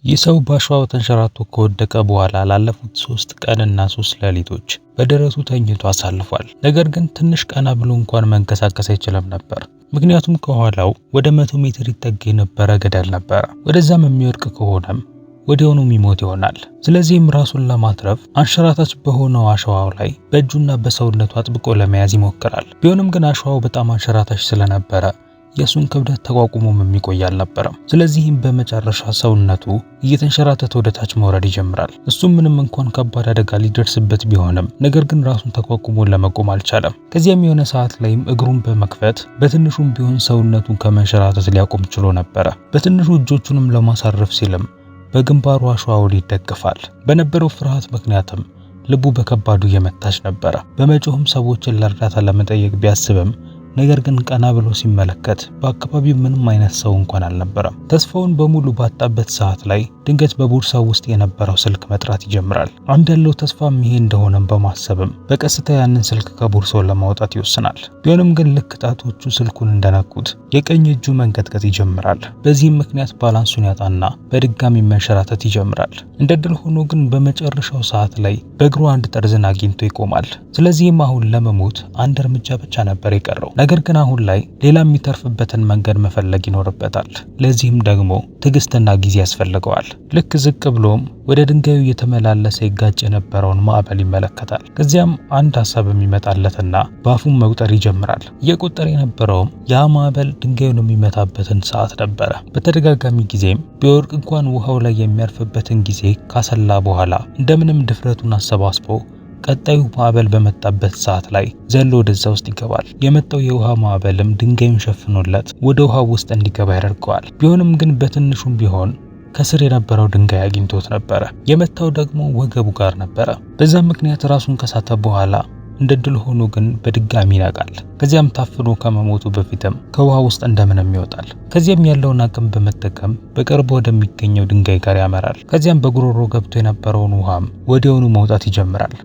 ይህ ሰው በአሸዋው ተንሸራቶ ከወደቀ በኋላ ላለፉት 3 ቀንና 3 ሌሊቶች በደረቱ ተኝቶ አሳልፏል። ነገር ግን ትንሽ ቀና ብሎ እንኳን መንቀሳቀስ አይችልም ነበር። ምክንያቱም ከኋላው ወደ 100 ሜትር ይጠጋ የነበረ ገደል ነበር። ወደዛም የሚወድቅ ከሆነም ወዲያውኑ የሚሞት ይሆናል። ስለዚህም ራሱን ለማትረፍ አንሸራታች በሆነው አሸዋው ላይ በእጁና በሰውነቱ አጥብቆ ለመያዝ ይሞክራል። ቢሆንም ግን አሸዋው በጣም አንሸራታች ስለነበረ የሱን ክብደት ተቋቁሞም የሚቆይ አልነበረም። ስለዚህም በመጨረሻ ሰውነቱ እየተንሸራተተ ወደ ታች መውረድ ይጀምራል። እሱም ምንም እንኳን ከባድ አደጋ ሊደርስበት ቢሆንም ነገር ግን ራሱን ተቋቁሞ ለመቆም አልቻለም። ከዚያም የሆነ ሰዓት ላይም እግሩን በመክፈት በትንሹም ቢሆን ሰውነቱን ከመንሸራተት ሊያቆም ችሎ ነበረ። በትንሹ እጆቹንም ለማሳረፍ ሲልም በግንባሩ አሸዋውን ይደገፋል። በነበረው ፍርሃት ምክንያትም ልቡ በከባዱ እየመታች ነበረ። በመጮህም ሰዎችን ለእርዳታ ለመጠየቅ ቢያስብም ነገር ግን ቀና ብሎ ሲመለከት በአካባቢው ምንም አይነት ሰው እንኳን አልነበረም። ተስፋውን በሙሉ ባጣበት ሰዓት ላይ ድንገት በቦርሳው ውስጥ የነበረው ስልክ መጥራት ይጀምራል። አንድ ያለው ተስፋም ይሄ እንደሆነም በማሰብም በቀስታ ያንን ስልክ ከቦርሳው ለማውጣት ይወስናል። ቢሆንም ግን ልክ ጣቶቹ ስልኩን እንደነኩት የቀኝ እጁ መንቀጥቀጥ ይጀምራል። በዚህም ምክንያት ባላንሱን ያጣና በድጋሚ መንሸራተት ይጀምራል። እንደ ድል ሆኖ ግን በመጨረሻው ሰዓት ላይ በእግሩ አንድ ጠርዝን አግኝቶ ይቆማል። ስለዚህም አሁን ለመሞት አንድ እርምጃ ብቻ ነበር የቀረው። ነገር ግን አሁን ላይ ሌላ የሚተርፍበትን መንገድ መፈለግ ይኖርበታል። ለዚህም ደግሞ ትዕግስትና ጊዜ ያስፈልገዋል። ልክ ዝቅ ብሎም ወደ ድንጋዩ እየተመላለሰ ይጋጭ የነበረውን ማዕበል ይመለከታል። ከዚያም አንድ ሐሳብ የሚመጣለትና በአፉም መቁጠር ይጀምራል። እየቆጠረ የነበረውም ያ ማዕበል ድንጋዩን የሚመታበትን ሰዓት ነበረ። በተደጋጋሚ ጊዜም ቢወርቅ እንኳን ውሃው ላይ የሚያርፍበትን ጊዜ ካሰላ በኋላ እንደምንም ድፍረቱን አሰባስቦ ቀጣዩ ማዕበል በመጣበት ሰዓት ላይ ዘሎ ወደዛ ውስጥ ይገባል። የመጣው የውሃ ማዕበልም ድንጋዩን ሸፍኖለት ወደ ውሃው ውስጥ እንዲገባ ያደርገዋል። ቢሆንም ግን በትንሹም ቢሆን ከስር የነበረው ድንጋይ አግኝቶት ነበረ። የመታው ደግሞ ወገቡ ጋር ነበረ። በዛም ምክንያት ራሱን ከሳተ በኋላ እንደ ድል ሆኖ ግን በድጋሚ ይነቃል። ከዚያም ታፍኖ ከመሞቱ በፊትም ከውሃ ውስጥ እንደምንም ይወጣል። ከዚያም ያለውን አቅም በመጠቀም በቅርብ ወደሚገኘው ድንጋይ ጋር ያመራል። ከዚያም በጉሮሮ ገብቶ የነበረውን ውሃም ወዲያውኑ መውጣት ይጀምራል።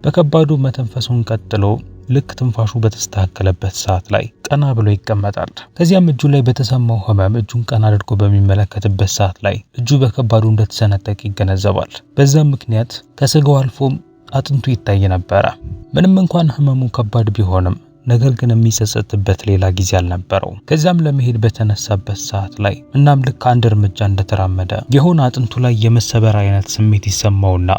በከባዱ መተንፈሱን ቀጥሎ ልክ ትንፋሹ በተስተካከለበት ሰዓት ላይ ቀና ብሎ ይቀመጣል። ከዚያም እጁ ላይ በተሰማው ህመም እጁን ቀና አድርጎ በሚመለከትበት ሰዓት ላይ እጁ በከባዱ እንደተሰነጠቀ ይገነዘባል። በዛም ምክንያት ከስጋው አልፎም አጥንቱ ይታይ ነበረ። ምንም እንኳን ህመሙ ከባድ ቢሆንም ነገር ግን የሚጸጸትበት ሌላ ጊዜ አልነበረውም። ከዚያም ለመሄድ በተነሳበት ሰዓት ላይ እናም ልክ አንድ እርምጃ እንደተራመደ የሆነ አጥንቱ ላይ የመሰበር አይነት ስሜት ይሰማውና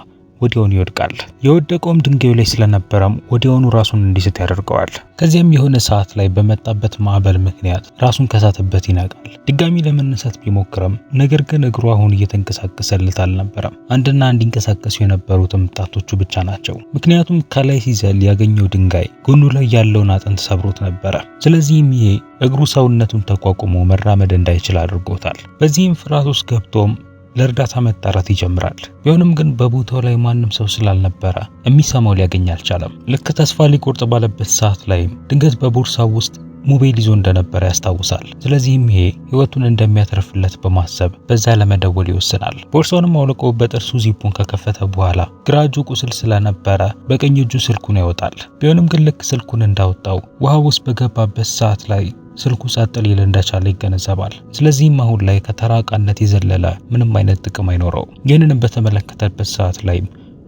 ወዲያውኑ ይወድቃል። የወደቀውም ድንጋዩ ላይ ስለነበረም ወዲያውኑ ራሱን እንዲስት ያደርገዋል። ከዚያም የሆነ ሰዓት ላይ በመጣበት ማዕበል ምክንያት ራሱን ከሳተበት ይነቃል። ድጋሚ ለመነሳት ቢሞክርም ነገር ግን እግሩ አሁን እየተንቀሳቀሰለት አልነበረም። አንድና እንዲንቀሳቀሱ የነበሩትም ጣቶቹ ብቻ ናቸው። ምክንያቱም ከላይ ሲዘል ያገኘው ድንጋይ ጎኑ ላይ ያለውን አጥንት ሰብሮት ነበረ። ስለዚህም ይሄ እግሩ ሰውነቱን ተቋቁሞ መራመድ እንዳይችል አድርጎታል። በዚህም ፍርሃት ውስጥ ገብቶም ለእርዳታ መጣራት ይጀምራል። ቢሆንም ግን በቦታው ላይ ማንም ሰው ስላልነበረ የሚሰማው ሊያገኝ አልቻለም። ልክ ተስፋ ሊቆርጥ ባለበት ሰዓት ላይም ድንገት በቦርሳው ውስጥ ሞባይል ይዞ እንደነበረ ያስታውሳል። ስለዚህም ይሄ ህይወቱን እንደሚያተርፍለት በማሰብ በዛ ለመደወል ይወስናል። ቦርሳውንም አውልቆ በጥርሱ ዚፑን ከከፈተ በኋላ ግራ እጁ ቁስል ስለነበረ በቀኝ እጁ ስልኩን ያወጣል። ቢሆንም ግን ልክ ስልኩን እንዳወጣው ውሃ ውስጥ በገባበት ሰዓት ላይ ስልኩ ጸጥ ሊል እንደቻለ ይገነዘባል። ስለዚህም አሁን ላይ ከተራ ዕቃነት የዘለለ ምንም አይነት ጥቅም አይኖረውም። ይህንንም በተመለከተበት ሰዓት ላይ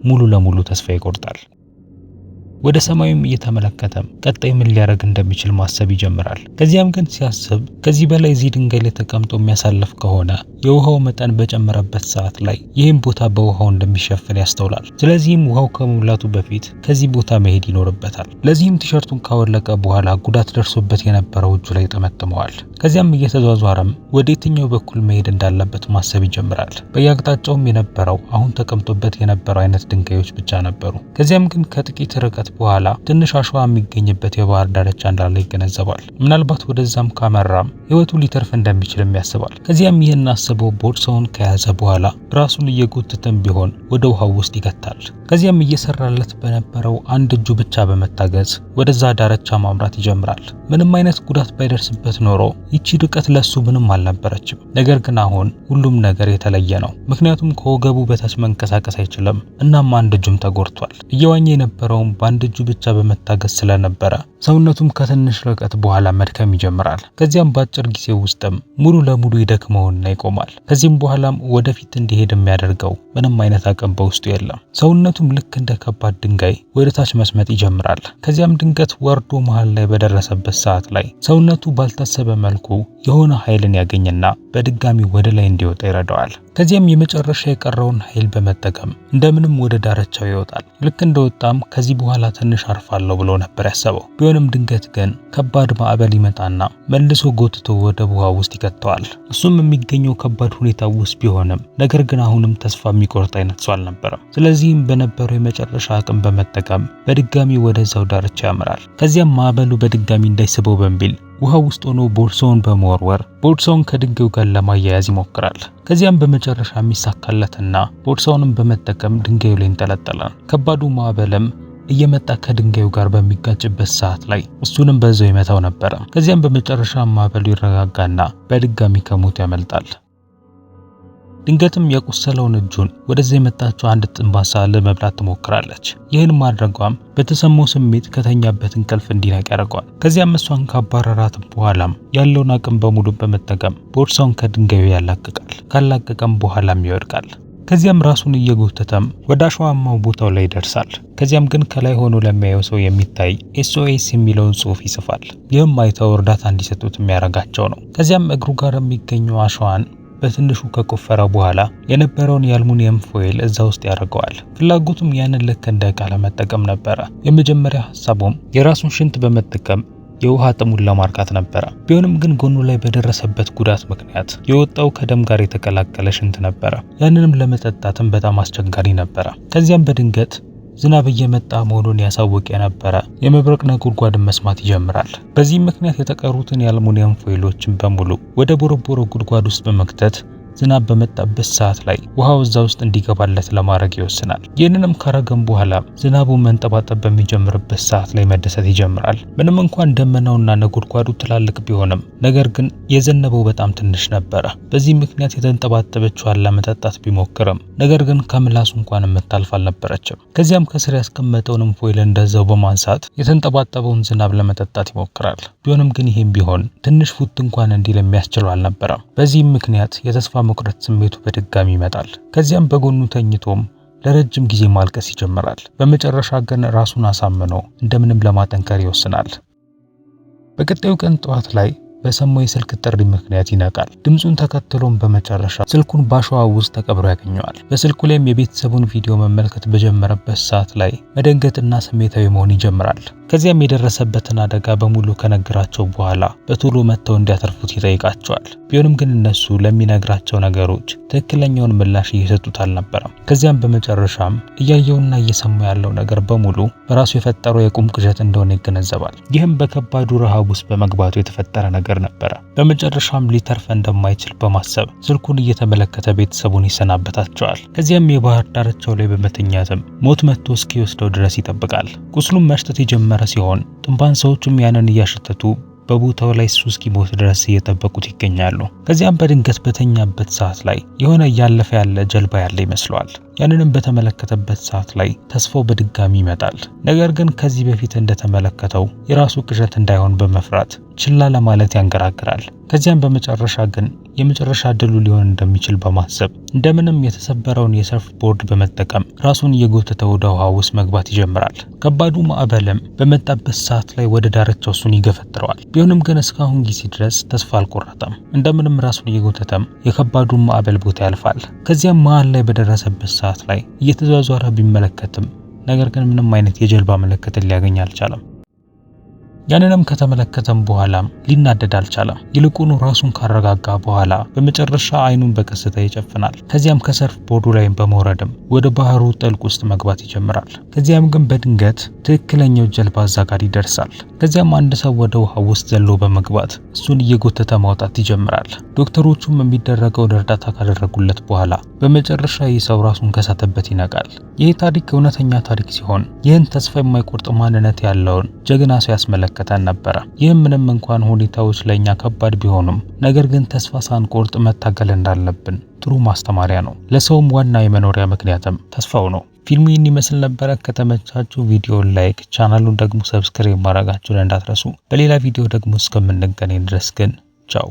ሙሉ ለሙሉ ተስፋ ይቆርጣል። ወደ ሰማዩም እየተመለከተም ቀጣይ ምን ሊያደርግ እንደሚችል ማሰብ ይጀምራል። ከዚያም ግን ሲያስብ ከዚህ በላይ እዚህ ድንጋይ ላይ ተቀምጦ የሚያሳልፍ ከሆነ የውሃው መጠን በጨመረበት ሰዓት ላይ ይህም ቦታ በውሃው እንደሚሸፍን ያስተውላል። ስለዚህም ውሃው ከመሙላቱ በፊት ከዚህ ቦታ መሄድ ይኖርበታል። ለዚህም ቲሸርቱን ካወለቀ በኋላ ጉዳት ደርሶበት የነበረው እጁ ላይ ጠመጥመዋል። ከዚያም እየተዟዟረም ወደ የትኛው በኩል መሄድ እንዳለበት ማሰብ ይጀምራል። በየአቅጣጫውም የነበረው አሁን ተቀምጦበት የነበረው አይነት ድንጋዮች ብቻ ነበሩ። ከዚያም ግን ከጥቂት ርቀት በኋላ ትንሽ አሸዋ የሚገኝበት የባህር ዳርቻ እንዳለ ይገነዘባል። ምናልባት ወደዛም ካመራም ህይወቱ ሊተርፍ እንደሚችልም ያስባል። ከዚያም ይህን አስበው ቦርሳውን ከያዘ በኋላ ራሱን እየጎተተም ቢሆን ወደ ውሃው ውስጥ ይገታል። ከዚያም እየሰራለት በነበረው አንድ እጁ ብቻ በመታገዝ ወደዛ ዳርቻ ማምራት ይጀምራል። ምንም አይነት ጉዳት ባይደርስበት ኖሮ ይቺ ርቀት ለሱ ምንም አልነበረችም። ነገር ግን አሁን ሁሉም ነገር የተለየ ነው። ምክንያቱም ከወገቡ በታች መንቀሳቀስ አይችልም። እናም አንድ እጁም ተጎድቷል። እየዋኘ የነበረውም በአንድ በአንድ እጁ ብቻ በመታገስ ስለነበረ ሰውነቱም ከትንሽ ርቀት በኋላ መድከም ይጀምራል። ከዚያም በአጭር ጊዜ ውስጥም ሙሉ ለሙሉ ይደክመውና ይቆማል። ከዚህም በኋላም ወደፊት እንዲሄድ የሚያደርገው ምንም አይነት አቅም በውስጡ የለም። ሰውነቱም ልክ እንደ ከባድ ድንጋይ ወደ ታች መስመጥ ይጀምራል። ከዚያም ድንገት ወርዶ መሃል ላይ በደረሰበት ሰዓት ላይ ሰውነቱ ባልታሰበ መልኩ የሆነ ኃይልን ያገኝና በድጋሚ ወደ ላይ እንዲወጣ ይረዳዋል። ከዚያም የመጨረሻ የቀረውን ኃይል በመጠቀም እንደምንም ወደ ዳርቻው ይወጣል። ልክ እንደወጣም ከዚህ በኋላ ትንሽ አርፋለሁ ብሎ ነበር ያሰበው። ቢሆንም ድንገት ግን ከባድ ማዕበል ይመጣና መልሶ ጎትቶ ወደ ውሃ ውስጥ ይከተዋል። እሱም የሚገኘው ከባድ ሁኔታ ውስጥ ቢሆንም ነገር ግን አሁንም ተስፋ የሚቆርጥ አይነት ሰው አልነበረም። ስለዚህም በነበረው የመጨረሻ አቅም በመጠቀም በድጋሚ ወደዛው ዳርቻ ያመራል። ከዚያም ማዕበሉ በድጋሚ እንዳይስበው በሚል ውሃ ውስጥ ሆኖ ቦርሳውን በመወርወር ቦርሳውን ከድንጋዩ ጋር ለማያያዝ ይሞክራል። ከዚያም በመጨረሻ የሚሳካለትና ቦርሳውንም በመጠቀም ድንጋዩ ላይ እንጠለጠላል። ከባዱ ማዕበልም እየመጣ ከድንጋዩ ጋር በሚጋጭበት ሰዓት ላይ እሱንም በዛው ይመታው ነበር። ከዚያም በመጨረሻ ማዕበሉ ይረጋጋና በድጋሚ ከሞት ያመልጣል። ድንገትም የቆሰለውን እጁን ወደዚህ የመጣችው አንድ ጥንባሳ ለመብላት ትሞክራለች። ይህን ማድረጓም በተሰማው ስሜት ከተኛበት እንቅልፍ እንዲነቅ ያደርገዋል። ከዚያም እሷን ካባረራት በኋላም ያለውን አቅም በሙሉ በመጠቀም ቦርሳውን ከድንጋዩ ያላቅቃል። ካላቀቀም በኋላም ይወድቃል። ከዚያም ራሱን እየጎተተም ወደ አሸዋማው ቦታው ላይ ይደርሳል። ከዚያም ግን ከላይ ሆኖ ለሚያየው ሰው የሚታይ SOS የሚለውን ጽሑፍ ይጽፋል። ይህም አይተው እርዳታ እንዲሰጡት የሚያደርጋቸው ነው። ከዚያም እግሩ ጋር የሚገኘው አሸዋን በትንሹ ከቆፈረ በኋላ የነበረውን የአልሙኒየም ፎይል እዛ ውስጥ ያደርገዋል። ፍላጎቱም ያንን ልክ እንደ ዕቃ ለመጠቀም ነበረ። የመጀመሪያ ሐሳቡም የራሱን ሽንት በመጠቀም የውሃ ጥሙን ለማርካት ነበረ። ቢሆንም ግን ጎኑ ላይ በደረሰበት ጉዳት ምክንያት የወጣው ከደም ጋር የተቀላቀለ ሽንት ነበረ። ያንንም ለመጠጣትም በጣም አስቸጋሪ ነበረ። ከዚያም በድንገት ዝናብ እየመጣ መሆኑን ያሳወቀ የነበረ የመብረቅ ነጎድጓድን መስማት ይጀምራል። በዚህም ምክንያት የተቀሩትን የአልሙኒየም ፎይሎችን በሙሉ ወደ ቦረቦሮ ጉድጓድ ውስጥ በመክተት ዝናብ በመጣበት ሰዓት ላይ ውሃው እዛ ውስጥ እንዲገባለት ለማድረግ ይወስናል። ይህንንም ካረገም በኋላ ዝናቡ መንጠባጠብ በሚጀምርበት ሰዓት ላይ መደሰት ይጀምራል። ምንም እንኳን ደመናውና ነጎድጓዱ ትላልቅ ቢሆንም ነገር ግን የዘነበው በጣም ትንሽ ነበረ። በዚህ ምክንያት የተንጠባጠበችዋን ለመጠጣት ቢሞክርም ነገር ግን ከምላሱ እንኳን የምታልፍ አልነበረችም። ከዚያም ከስር ያስቀመጠውንም ፎይል እንደዛው በማንሳት የተንጠባጠበውን ዝናብ ለመጠጣት ይሞክራል። ቢሆንም ግን ይህም ቢሆን ትንሽ ፉት እንኳን እንዲል የሚያስችለው አልነበረም። በዚህም ምክንያት የተስፋ መቁረጥ ስሜቱ በድጋሚ ይመጣል። ከዚያም በጎኑ ተኝቶም ለረጅም ጊዜ ማልቀስ ይጀምራል። በመጨረሻ ግን ራሱን አሳምኖ እንደምንም ለማጠንከር ይወስናል። በቀጣዩ ቀን ጠዋት ላይ በሰማው የስልክ ጥሪ ምክንያት ይነቃል። ድምጹን ተከትሎም በመጨረሻ ስልኩን ባሸዋ ውስጥ ተቀብሮ ያገኘዋል። በስልኩ ላይም የቤተሰቡን ቪዲዮ መመልከት በጀመረበት ሰዓት ላይ መደንገጥና ስሜታዊ መሆን ይጀምራል። ከዚያም የደረሰበትን አደጋ በሙሉ ከነገራቸው በኋላ በቶሎ መጥተው እንዲያተርፉት ይጠይቃቸዋል። ቢሆንም ግን እነሱ ለሚነግራቸው ነገሮች ትክክለኛውን ምላሽ እየሰጡት አልነበረም። ከዚያም በመጨረሻም እያየውና እየሰማው ያለው ነገር በሙሉ በራሱ የፈጠረው የቁም ቅዠት እንደሆነ ይገነዘባል። ይህም በከባዱ ረሃብ ውስጥ በመግባቱ የተፈጠረ ነገር ነበረ። በመጨረሻም ሊተርፍ እንደማይችል በማሰብ ስልኩን እየተመለከተ ቤተሰቡን ይሰናበታቸዋል። ከዚያም የባህር ዳርቻው ላይ በመተኛትም ሞት መጥቶ እስኪወስደው ድረስ ይጠብቃል። ቁስሉም መሽተት የጀመረ ሲሆን ጥንባንሳዎቹም ያንን እያሸተቱ በቦታው ላይ እሱ እስኪሞት ድረስ እየጠበቁት ይገኛሉ። ከዚያም በድንገት በተኛበት ሰዓት ላይ የሆነ እያለፈ ያለ ጀልባ ያለ ይመስለዋል። ያንንም በተመለከተበት ሰዓት ላይ ተስፋው በድጋሚ ይመጣል። ነገር ግን ከዚህ በፊት እንደተመለከተው የራሱ ቅዠት እንዳይሆን በመፍራት ችላ ለማለት ያንገራግራል። ከዚያም በመጨረሻ ግን የመጨረሻ ድሉ ሊሆን እንደሚችል በማሰብ እንደምንም የተሰበረውን የሰርፍ ቦርድ በመጠቀም ራሱን እየጎተተ ወደ ውሃ ውስጥ መግባት ይጀምራል። ከባዱ ማዕበልም በመጣበት ሰዓት ላይ ወደ ዳርቻው እሱን ይገፈትረዋል። ቢሆንም ግን እስካሁን ጊዜ ድረስ ተስፋ አልቆረጠም። እንደምንም ራሱን እየጎተተም የከባዱን ማዕበል ቦታ ያልፋል። ከዚያም መሃል ላይ በደረሰበት ሰዓት ላይ እየተዟዟረ ቢመለከትም ነገር ግን ምንም አይነት የጀልባ ምልክትን ሊያገኝ አልቻለም። ያንንም ከተመለከተም በኋላም ሊናደድ አልቻለም። ይልቁኑ ራሱን ካረጋጋ በኋላ በመጨረሻ አይኑን በቀስታ ይጨፍናል። ከዚያም ከሰርፍ ቦርዱ ላይ በመውረድም ወደ ባህሩ ጥልቅ ውስጥ መግባት ይጀምራል። ከዚያም ግን በድንገት ትክክለኛው ጀልባ እዛ ጋር ይደርሳል። ከዚያም አንድ ሰው ወደ ውሃ ውስጥ ዘሎ በመግባት እሱን እየጎተተ ማውጣት ይጀምራል። ዶክተሮቹም የሚደረገውን እርዳታ ካደረጉለት በኋላ በመጨረሻ ይህ ሰው ራሱን ከሳተበት ይነቃል። ይህ ታሪክ እውነተኛ ታሪክ ሲሆን ይህን ተስፋ የማይቆርጥ ማንነት ያለውን ጀግና ሰው ያስመለከታል ነበረ። ይህም ምንም እንኳን ሁኔታዎች ለኛ ከባድ ቢሆኑም ነገር ግን ተስፋ ሳንቆርጥ መታገል እንዳለብን ጥሩ ማስተማሪያ ነው። ለሰውም ዋና የመኖሪያ ምክንያትም ተስፋው ነው። ፊልሙ ይህን ይመስል ነበረ። ከተመቻችሁ ቪዲዮን ላይክ፣ ቻናሉን ደግሞ ሰብስክራይብ ማድረጋችሁን እንዳትረሱ። በሌላ ቪዲዮ ደግሞ እስከምንገናኝ ድረስ ግን ቻው።